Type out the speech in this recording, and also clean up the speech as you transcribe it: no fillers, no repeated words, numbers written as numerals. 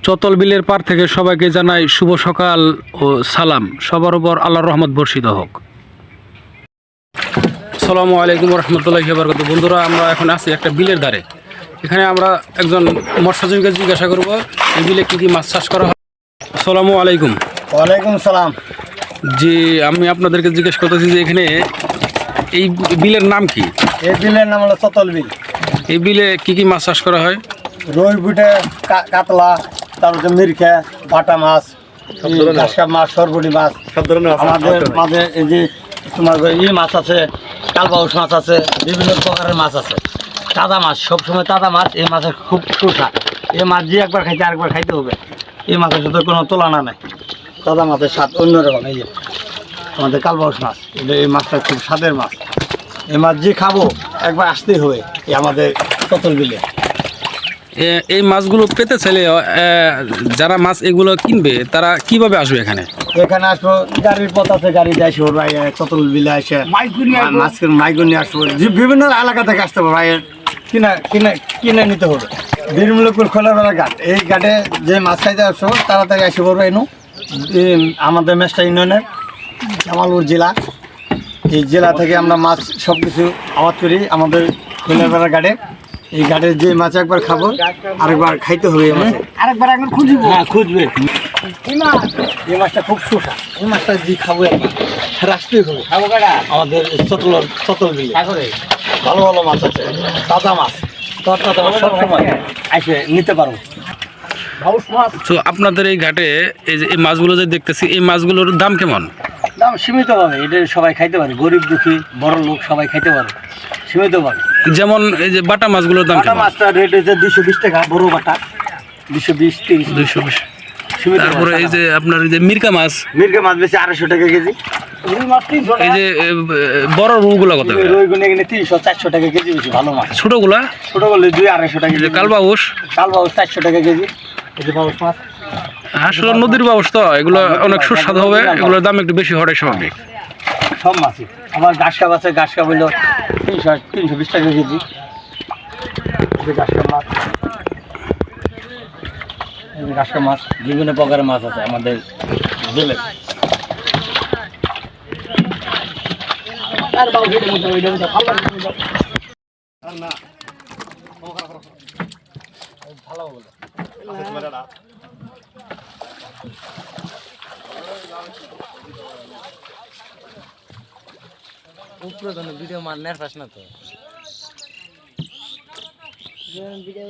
চতল বিলের পার থেকে সবাইকে জানাই শুভ সকাল ও সালাম। সবার উপর আল্লাহর রহমত বর্ষিত হোক। আসসালামু আলাইকুম রহমতুল্লাহি ওয়া বারাকাতুহু। বন্ধুরা, আমরা এখন আছি একটা বিলের ধারে। এখানে আমরা একজন মৎস্যজীবীকে জিজ্ঞাসা করব এই বিলে কী কী মাছ চাষ করা হয়। আসসালামু আলাইকুম। ওয়ালাইকুম সালাম। জি, আমি আপনাদেরকে জিজ্ঞেস করতেছি যে এখানে এই বিলের নাম কি? এই বিলের নাম হলো চতল বিল। এই বিলে কী কী মাছ চাষ করা হয়? রুই, বুটে, কাতলা, তারপরে মিরখা, বাটা মাছ, ঘাসকাপ মাছ, সরবটি মাছ, সব ধরনের আমাদের মাঝে এই যে তোমার মাছ আছে, কালবাউস মাছ আছে, বিভিন্ন প্রকারের মাছ আছে। তাজা মাছ, সবসময় তাজা মাছ। এই মাছের খুব সুস্বাদ। এই মাছ যে একবার খাইতে আরেকবার খাইতে হবে। এই মাছের সাথে কোনো তুলনা নাই। তাজা মাছের স্বাদ অন্যরকম। এই যে আমাদের কালবাউস মাছ, এই মাছটা খুব স্বাদের মাছ। এই মাছ যে খাবো একবার আসতেই হবে এই আমাদের চতল বিলে। এই মাছগুলো পেতে চাইলে যারা মাছ এগুলো কিনবে তারা কিভাবে আসবে এখানে? এখানে আসবো, গাড়ির পথ আছে, গাড়ি দিয়ে আসবো ভাই। চতল বিলে এসে মাছ মাইগুন নিয়ে আসবো। বিভিন্ন এলাকা থেকে আসতে হবে ভাই। কিনে নিতে হবে। বীরমূলপুর খোলাবেলা ঘাট, এই ঘাটে যে মাছ খাইতে আসবো তাড়াতাড়ি আসে পড়বো। এনু আমাদের মেস্টা ইউনিয়নের জামালপুর জেলা। এই জেলা থেকে আমরা মাছ সব কিছু আবাদ করি আমাদের খোলাবেলা ঘাটে। এই ঘাটের যে মাছ একবার খাবো আরেকবার খাইতে হবে। আরেকবার একবার খুঁজবো। হ্যাঁ, খুঁজবে। এই মাছটা খুব সুস্বাদ। এই মাছটা যে খাবো একবার রাষ্ট্রীয় হবে আমাদের চতল বিলে। ভালো ভালো মাছ আছে, তাজা মাছ। তাজা মাছ সবসময় এসে নিতে পারবো। তো আপনাদের এই ঘাটে এই যে এই মাছগুলো যে দেখতেছি, এই মাছগুলোর দাম কেমন? দাম সীমিতভাবে, এটা সবাই খাইতে পারে। গরিব দুঃখী বড় লোক সবাই খাইতে পারে সীমিতভাবে। যেমন এই যে বাটা মাছগুলোর দাম বাটা কেমন? মাছটা রেট হচ্ছে 220 টাকা, বড় বাটা 220, 30, 220। সীমিত। তারপরে এই যে আপনার এই যে মিরকা মাছ, মিরগে মাছ বেশি 250 টাকা কেজি। এই যে বড় রুগুলা কত করে? রুইগুলো এখানে 300, 400 টাকা কেজি বেশি ভালো মাছ। ছোটগুলা ছোট করলে 200-250 টাকা কেজি। কালবাউস, কালবাউস 400 টাকা কেজি। এই যে বাউস মাছ আসলে নদীর বাউস তো এগুলো অনেক সুস্বাদু হবে। এগুলোর দাম একটু বেশি হওয়ার স্বাভাবিক। সব মাছই। আবার ঘাসকাপ আছে, ঘাসকাপ হইলো 320 টাকা কেজি। ঘাসকাপ মাছ, ঘাসকাপ মাছ, বিভিন্ন প্রকারের মাছ আছে আমাদের জেলে। উপরে তো ভিডিও মার নেট পাস না তো। ভিডিও